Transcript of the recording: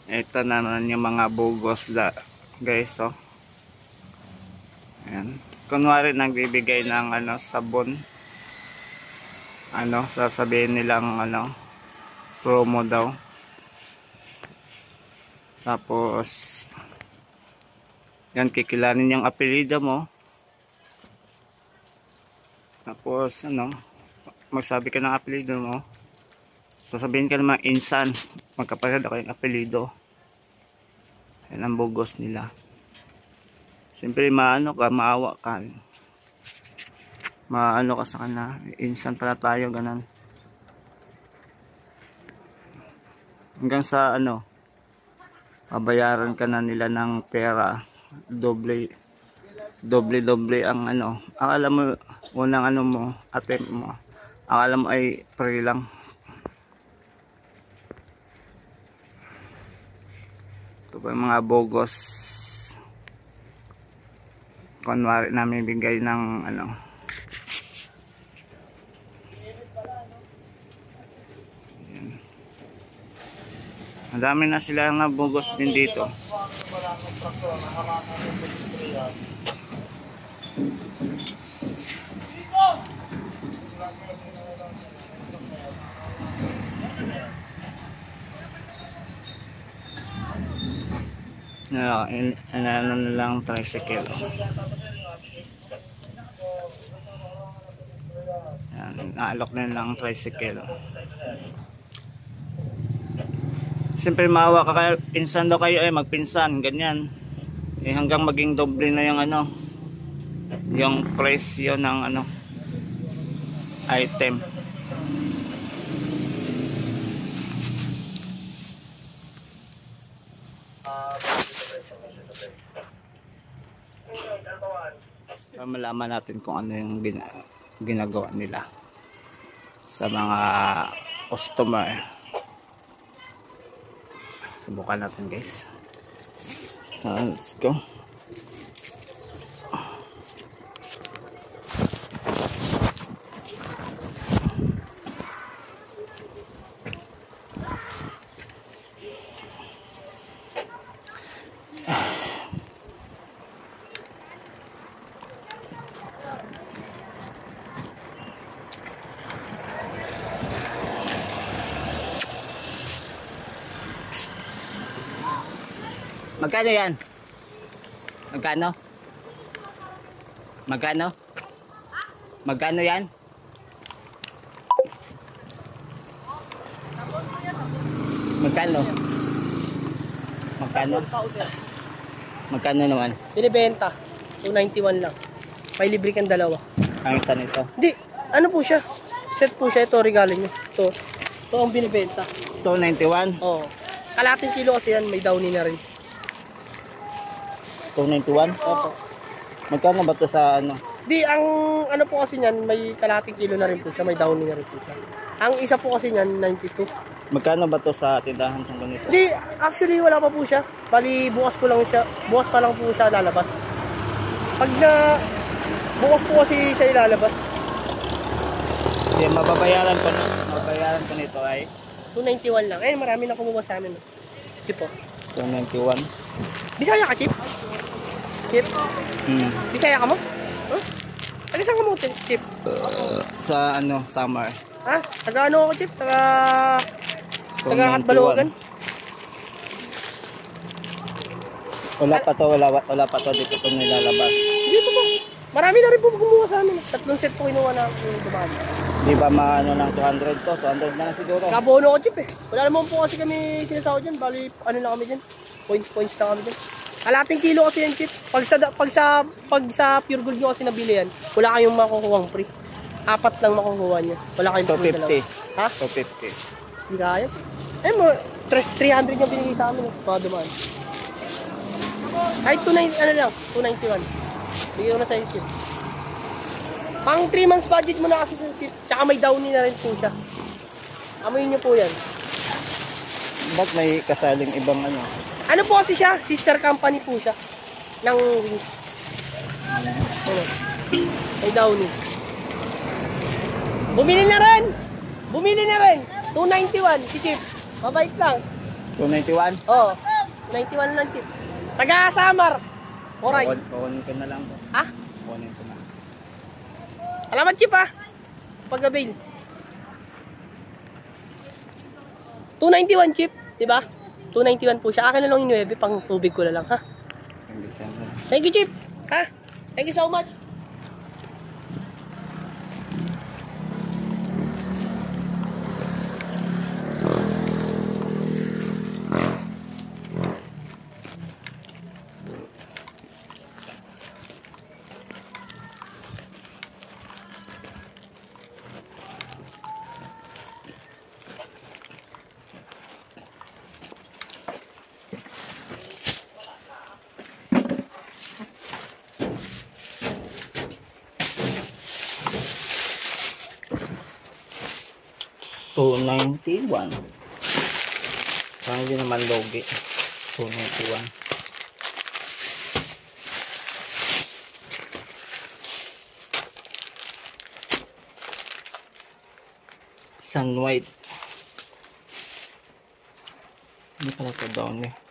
Ito na naman yung mga bugos guys, oh. Ayan. Kunwari nagbibigay ng sabon. Sasabihin nilang promo daw. Tapos yan, kikilanin yung apelyido mo. Tapos magsabi ka ng apelyido mo. Sasabihin ka naman insan, magkapatid ako yung apelyido. Yan ang bugos nila. Siyempre maawa ka. Ka sa kanila. Insan pala tayo, ganun. Hanggang sa babayaran ka na nila ng pera. Doble ang akala mo unang attempt mo. Akala mo ay free lang. Ito pa yung mga bogos. Kunwari namin bigay ng Madami na sila nga bugos din dito. Ano na lang tricycle. Yan, naalok na lang tricycle. Siyempre maawa ka kaya pinsan daw kayo magpinsan, ganyan. Hanggang maging doble na yung yung presyo ng item. Para malaman natin kung ano yung ginagawa nila sa mga customer. Subukan natin guys. Let's go. Magkano yan? Magkano? Magkano? Magkano yan? Magkano? Magkano? Magkano naman? Binibenta. 291 lang. May libre kang dalawa. Ang isa nito? Hindi. Ano po siya? Set po siya. Ito regalo nyo. Ito ang binibenta. 291? Oo. Kalating kilo kasi yan. May downy na rin. 291? Opo. Magkano ba ito sa Di, ang po kasi niyan, may kalating kilo na rin po siya, may downy na rin po siya. Ang isa po kasi niyan, 92. Magkano ba ito sa tindahan ng ganito? Di, actually wala pa po siya. Bali, bukas pa lang po siya lalabas. Pag bukas po kasi siya ilalabas. Hindi, mababayaran ko nito ay 291 lang. Marami na kumuha sa amin. Chip po. 291. Bisaya ka, Chip? Chip? Bisaya ka mo? Huh? Taga saan ka mo, Chip? Sa summer. Ha? Taga ako, Chip? Taga Katbalogan? Wala pa to dito ito nilalabas. Dito po. Marami na rin po kumuha sa amin. 3 set po kinuha na dumaan. Di ba ng 200 to? 200 na siguro. Kabono ko, Chip Wala naman po kasi kami sinasahod dyan. Bali, na kami dyan. Points na kami dyan. Kalating kilo kasi yan, Chip. Pag sa Pure Gold nyo kasi nabili yan, wala kayong makukuha free. 4 lang makukuha nyo. Wala kayong 250. Ha? 250. Hindi kaya. 300 yung binigay sa amin. Mga dumaan. Kahit 291. Bigay ko na sa Chip. Pang 3 months budget mo na kasi sa Chip. Tsaka may downy na rin po siya. Amoyin nyo po yan. Ba't may kasaling ibang Ano po kasi siya? Sister company po siya. Ng Wings. May downy. Bumili na rin! 291 si Chip. Mabait lang. 291? Oo. 91 lang, Chip. Taga Samar. Oray. Kukunin ko na lang po. Ha? Kukunin ko na. Alamat, Chip, ha? Pag-avail. 291, Chip. Diba? 291 po siya. Akin na lang yung 9, pang tubig ko na lang, ha? Thank you, Chip. Ha? Thank you so much. $291. Parang hindi naman logi. 291. Sun white. Hindi pala ito down eh.